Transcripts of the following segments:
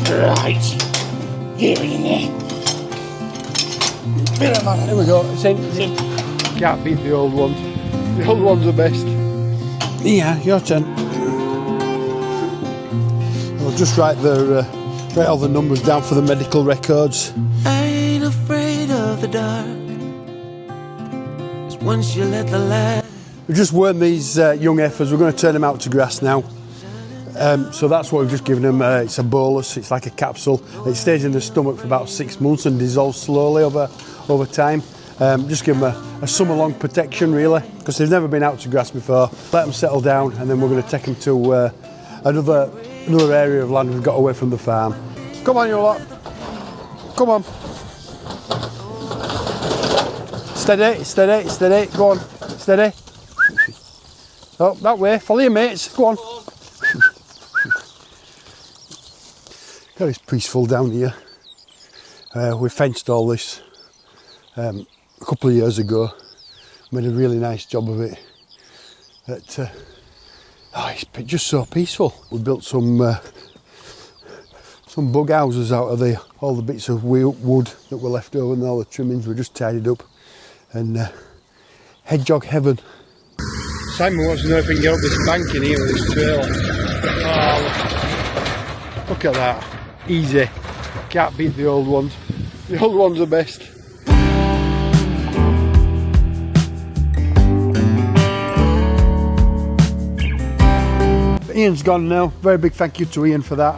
Right. Get it in there. Bit of that. There we go. It's in. Can't beat the old ones. The old ones are best. Yeah, your turn. I'll just write all the numbers down for the medical records. I ain't afraid of the dark. 'Cause once you let the light. We've just wormed these young heifers. We're going to turn them out to grass now. So that's what we've just given them. It's a bolus. It's like a capsule. It stays in the stomach for about 6 months and dissolves slowly over time. Just give them a summer-long protection, really, because they've never been out to grass before. Let them settle down, and then we're going to take them to another area of land we've got away from the farm. Come on, you lot. Come on. Steady, steady, steady. Go on. Steady. Oh, that way. Follow your mates. Go on. God, it's peaceful down here. We fenced all this a couple of years ago. Made a really nice job of it. It's just so peaceful. We built some bug houses out of all the bits of wood that were left over, and all the trimmings were just tidied up. And hedgehog heaven. Simon wants to know if he can get up this bank in here with this trailer. Oh, look at that. Easy. Can't beat the old ones. The old ones are best. Ian's gone now. Very big thank you to Ian for that.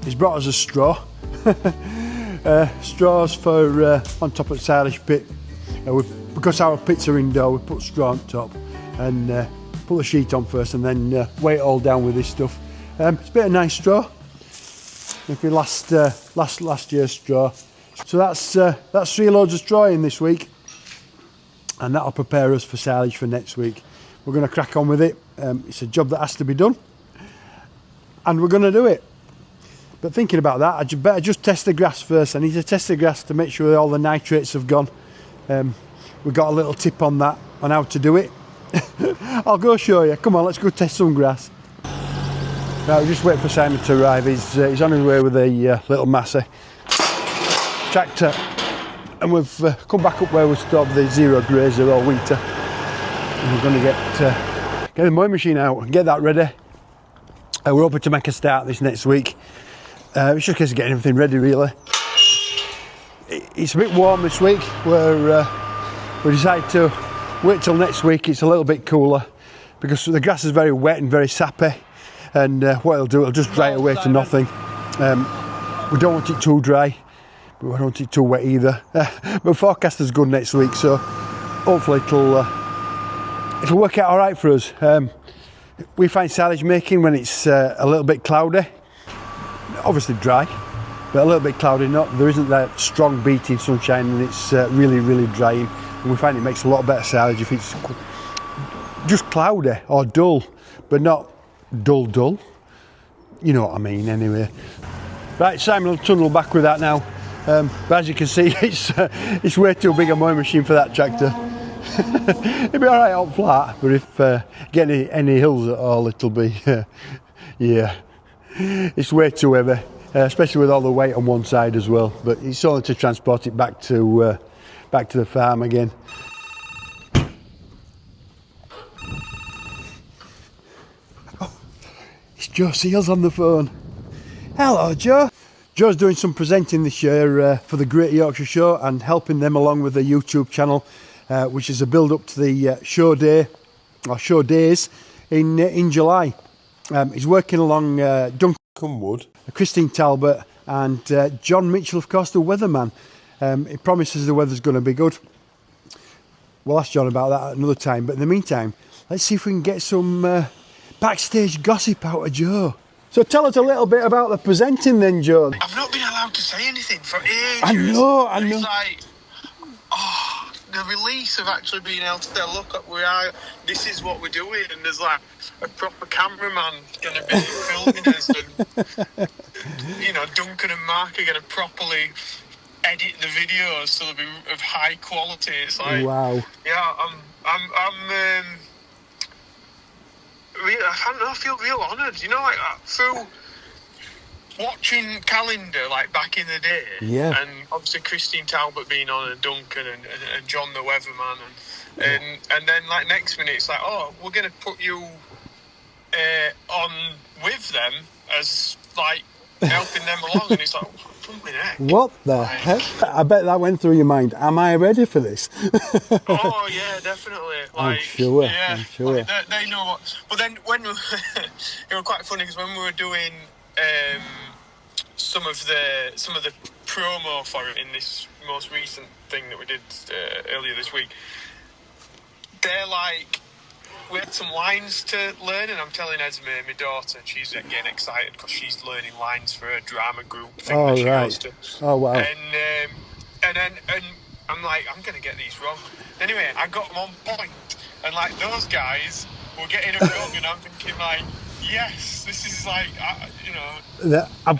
He's brought us a straw. Straws for on top of the silage pit. Because our pits are indoor, we put straw on top and put the sheet on first, and then weigh it all down with this stuff. It's a bit of nice straw. If we last year's straw. So that's 3 loads of straw in this week, and that'll prepare us for silage for next week. We're going to crack on with it. It's a job that has to be done, and we're going to do it. But thinking about that, I better just test the grass first. I need to test the grass to make sure all the nitrates have gone. We've got a little tip on that, on how to do it. I'll go show you. Come on, let's go test some grass. Right, we're just waiting for Simon to arrive. He's on his way with a little Massey tractor, and we've come back up where we stopped the zero grazer all winter, and we're going to get the mowing machine out and get that ready. We're hoping to make a start this next week. It's just a case of getting everything ready, really. It's a bit warm this week. We decided to wait till next week. It's a little bit cooler because the grass is very wet and very sappy, and what it'll do, it'll just dry it away to nothing. We don't want it too dry, but we don't want it too wet either. But forecast is good next week, so hopefully it'll work out all right for us. We find silage making when it's a little bit cloudy, obviously dry, but a little bit cloudy. There isn't that strong beating sunshine, and it's really, really drying. And we find it makes a lot better silage if it's just cloudy or dull, but not dull. You know what I mean, anyway. Right, Simon will tunnel back with that now. But as you can see, it's way too big a mowing machine for that tractor. It'll be all right on flat, but if get any hills at all, it'll be yeah, it's way too heavy, especially with all the weight on one side as well. But it's only to transport it back to the farm again. Oh, it's Joe Seels on the phone. Hello, Joe. Joe's doing some presenting this year for the Great Yorkshire Show and helping them along with the YouTube channel, which is a build-up to the show day, or show days, in July. He's working along Duncan Wood, Christine Talbot and John Mitchell, of course, the weatherman. He promises the weather's going to be good. We'll ask John about that at another time, but in the meantime, let's see if we can get some backstage gossip out of Joe. So tell us a little bit about the presenting then, Joe. I've not been allowed to say anything for ages. I know. It's like, the release of actually being able to say, look, this is what we're doing, and there's like a proper cameraman going to be filming us, and Duncan and Mark are going to properly edit the videos so they'll be of high quality. It's like, wow. Yeah, I feel real honoured, like through watching Calendar like back in the day, Yeah. and obviously Christine Talbot being on, and Duncan and John the Weatherman, and then like next minute it's like, oh, we're gonna put you on with them as like helping them along, and it's like, what the heck? I bet that went through your mind. Am I ready for this? Oh yeah, definitely. Like, I'm sure. Yeah, I'm sure. Like, they know what. But then when it was quite funny because when we were doing some of the promo for it in this most recent thing that we did earlier this week, they're like, we had some lines to learn, and I'm telling Esme, my daughter, she's getting excited because she's learning lines for a drama group thing that she goes to. Oh wow! And I'm like, I'm gonna get these wrong. Anyway, I got them on point, and like those guys were getting it wrong, and I'm thinking like, yes, this is like, you know, I'm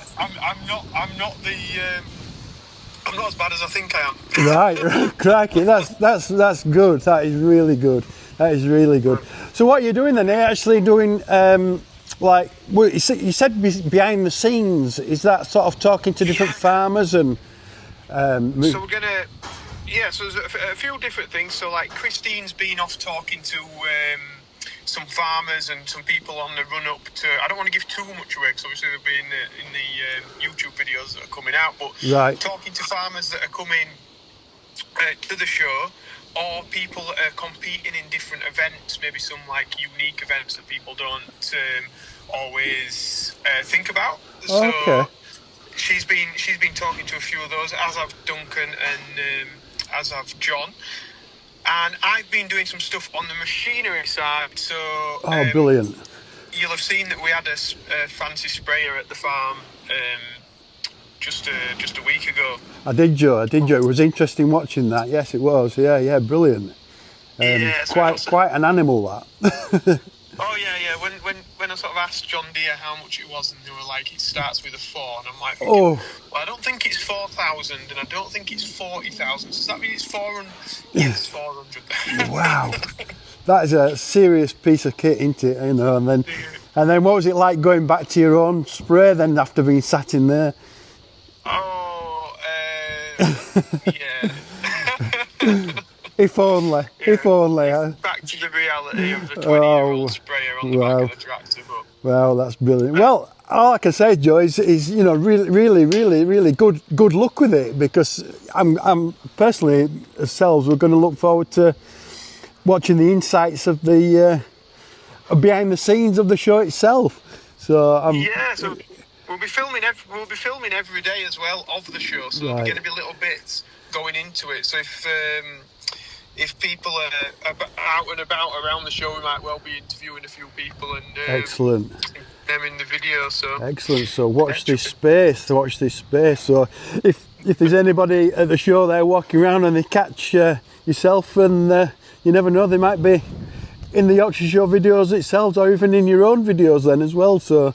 not as bad as I think I am. Right, crikey, that's good. That is really good. That is really good. So what are you doing then? Are you actually doing like you said behind the scenes? Is that sort of talking to different farmers and? So we're gonna, so there's a few different things. So like Christine's been off talking to some farmers and some people on the run up to. I don't want to give too much away because obviously they'll be in the YouTube videos that are coming out. But talking to farmers that are coming to the show, or people that are competing in different events, maybe some like unique events that people don't always think about. So she's been talking to a few of those, as have Duncan and as have John. And I've been doing some stuff on the machinery side. So brilliant! You'll have seen that we had a fancy sprayer at the farm just a week ago. I did, Joe. It was interesting watching that. Yes, it was. Yeah, brilliant. Quite an animal that. Oh yeah. When I sort of asked John Deere how much it was, and they were like, it starts with a 4, and I'm like, thinking, well, I don't think it's 4,000, and I don't think it's 40,000. So does that mean it's 400? Yes, 400. Wow, that is a serious piece of kit, isn't it? You know, and then what was it like going back to your own spray then after being sat in there? Oh, yeah. If only. Back to the reality of the 20-year-old sprayer on the back of the tractor. Well, that's brilliant. Well, all I can say, Joe, is you know, really good luck with it, because I'm personally, ourselves, we're going to look forward to watching the insights of the behind the scenes of the show itself. So so we'll be filming every day as well of the show. So there's going to be little bits going into it. So if people are out and about around the show, we might well be interviewing a few people and excellent them in the video. So excellent. So watch this space. So if there's anybody at the show there walking around and they catch yourself, and you never know, they might be in the Yorkshire Show videos itself, or even in your own videos then as well. So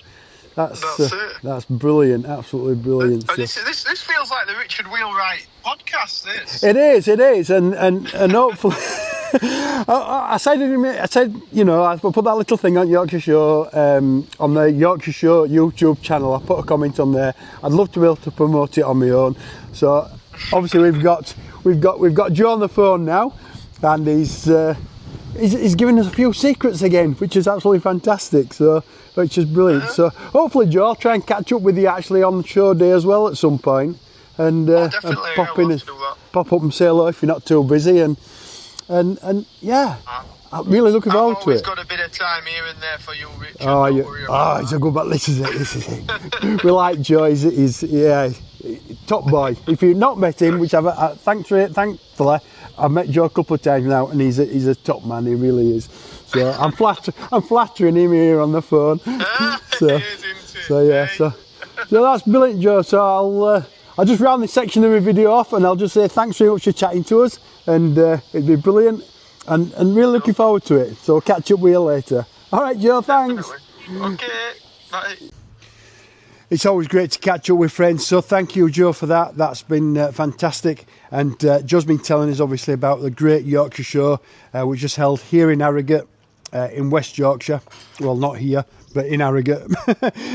that's brilliant, absolutely brilliant. This feels like the Richard Wheelwright podcast. It is, and hopefully, I said, you know, I put that little thing on Yorkshire Show, on the Yorkshire Show YouTube channel. I put a comment on there. I'd love to be able to promote it on my own. So obviously we've got Joe on the phone now, and he's giving us a few secrets again, which is absolutely fantastic. So. Which is brilliant. So hopefully, Joe, I'll try and catch up with you actually on the show day as well at some point, and pop in and pop up and say hello if you're not too busy, and yeah, I'm really looking forward to it. I've always got a bit of time here and there for you, Richard. He's a good man. This is it. We like Joe. He's top boy. If you've not met him, which thankfully I've met Joe a couple of times now, and he's a top man. He really is. So I'm flattering him here on the phone. So that's brilliant, Joe. So I'll just round this section of the video off, and I'll just say thanks very much for chatting to us, and it'd be brilliant, and really looking forward to it. So I'll catch up with you later. All right, Joe. Thanks. Definitely. Okay. Bye. It's always great to catch up with friends, so thank you, Joe, for that. That's been fantastic. And Joe's been telling us obviously about the Great Yorkshire Show, which is held here in Harrogate in West Yorkshire. Well, not here, but in Harrogate.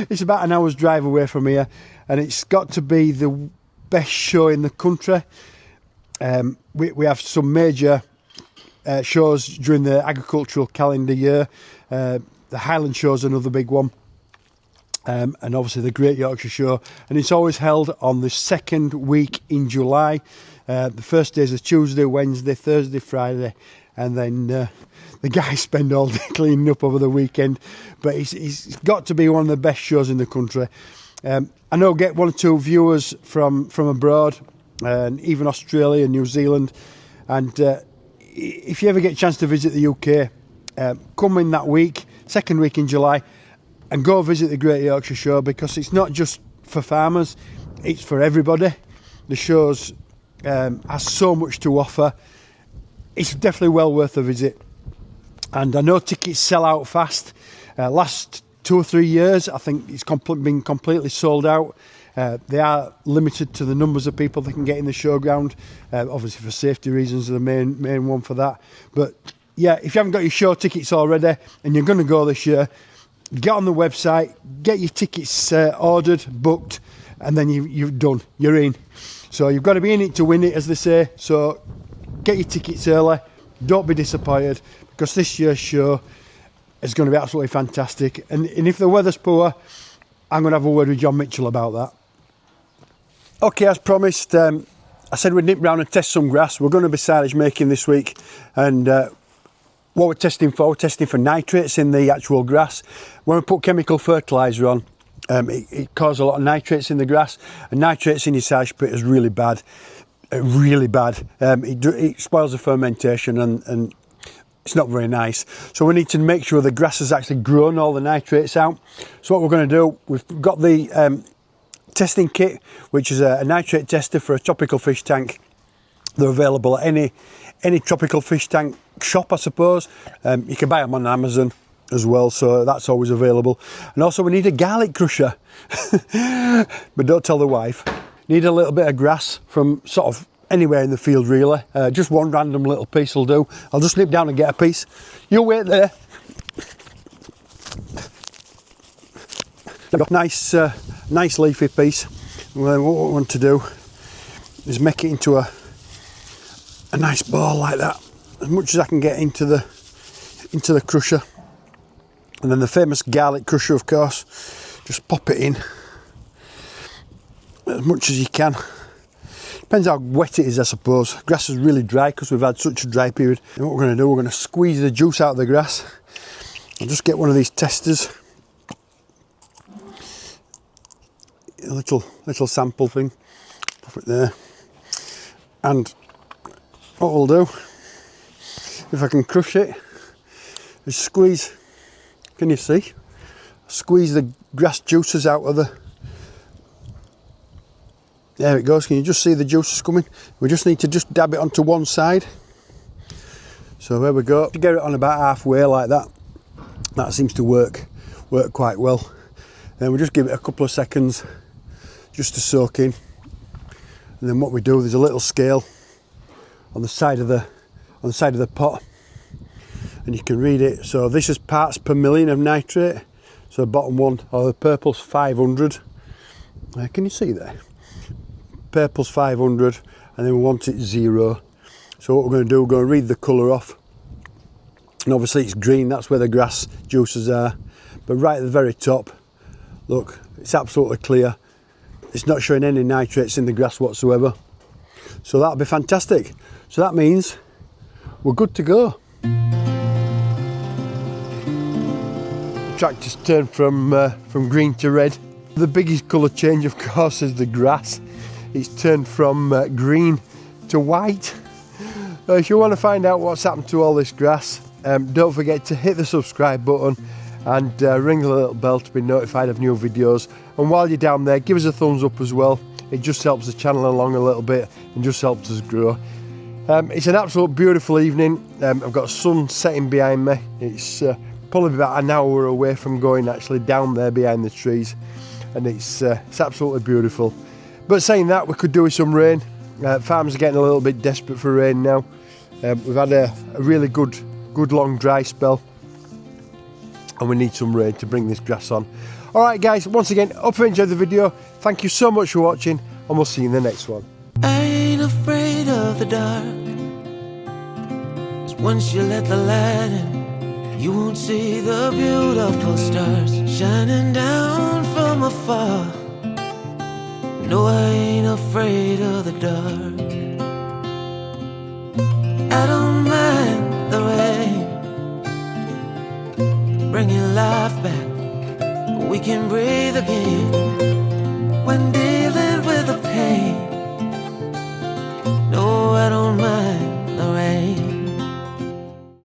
It's about an hour's drive away from here, and it's got to be the best show in the country. We have some major shows during the agricultural calendar year. The Highland Show's another big one. And obviously the Great Yorkshire Show, and it's always held on the second week in July. The first days are Tuesday, Wednesday, Thursday, Friday, and then the guys spend all day cleaning up over the weekend. But it's got to be one of the best shows in the country. I know I get 1 or 2 viewers from abroad, and even Australia and New Zealand. And if you ever get a chance to visit the UK, come in that week, second week in July, and go visit the Great Yorkshire Show, because it's not just for farmers, it's for everybody. The show's has so much to offer. It's definitely well worth a visit, and I know tickets sell out fast. Last 2 or 3 years, I think it's been completely sold out. They are limited to the numbers of people that can get in the showground, obviously for safety reasons, the main one for that. But yeah, if you haven't got your show tickets already and you're going to go this year, get on the website, get your tickets ordered, booked, and then you've done. You're in. So you've got to be in it to win it, as they say. So get your tickets early. Don't be disappointed, because this year's show is going to be absolutely fantastic. And if the weather's poor, I'm going to have a word with John Mitchell about that. Okay, as promised, I said we'd nip round and test some grass. We're going to be silage making this week, and what we're testing for nitrates in the actual grass. When we put chemical fertiliser on, it causes a lot of nitrates in the grass, and nitrates in your silage pit is really bad. Really bad. It spoils the fermentation, and it's not very nice. So we need to make sure the grass has actually grown all the nitrates out. So what we're going to do, we've got the testing kit, which is a nitrate tester for a tropical fish tank. They're available at any tropical fish tank shop, I suppose. You can buy them on Amazon as well, so that's always available. And also we need a garlic crusher, but don't tell the wife. Need a little bit of grass from sort of anywhere in the field, really. Just one random little piece will do. I'll just nip down and get a piece. You wait there. Nice leafy piece. What we want to do is make it into a nice ball like that, as much as I can get into the crusher. And then the famous garlic crusher, of course, just pop it in as much as you can. Depends how wet it is, I suppose. Grass is really dry because we've had such a dry period. And what we're going to do, we're going to squeeze the juice out of the grass. I'll just get one of these testers, a little sample thing, pop it there. And what we'll do, if I can crush it, is squeeze. Can you see? Squeeze the grass juices out of the. There it goes. Can you just see the juices coming? We just need to just dab it onto one side. So there we go. Get it on about halfway like that. That seems to work quite well. Then we just give it a couple of seconds just to soak in. And then what we do, there's a little scale on the side of the pot, and you can read it. So this is parts per million of nitrate. So the bottom one, or the purple's 500. Can you see there? Purple's 500, and then we want it 0. So what we're going to do, we're going to read the colour off, and obviously it's green, that's where the grass juices are. But right at the very top, look, it's absolutely clear. It's not showing any nitrates in the grass whatsoever. So that'll be fantastic. So that means we're good to go. The tractor's turned from green to red. The biggest colour change, of course, is the grass. It's turned from green to white. If you want to find out what's happened to all this grass, don't forget to hit the subscribe button and ring the little bell to be notified of new videos. And while you're down there, give us a thumbs up as well. It just helps the channel along a little bit and just helps us grow. It's an absolute beautiful evening. I've got sun setting behind me. It's probably about an hour away from going actually down there behind the trees, and it's absolutely beautiful. But saying that, we could do with some rain. Farmers are getting a little bit desperate for rain now. We've had a really good long dry spell, and we need some rain to bring this grass on. Alright guys, once again, hope you enjoyed the video. Thank you so much for watching, and we'll see you in the next one. I ain't afraid of the dark. 'Cause once you let the light in, you won't see the beautiful stars shining down from afar. No, I ain't afraid of the dark. I don't mind the rain, bringing life back. We can breathe again when dealing with the pain. No, I don't mind.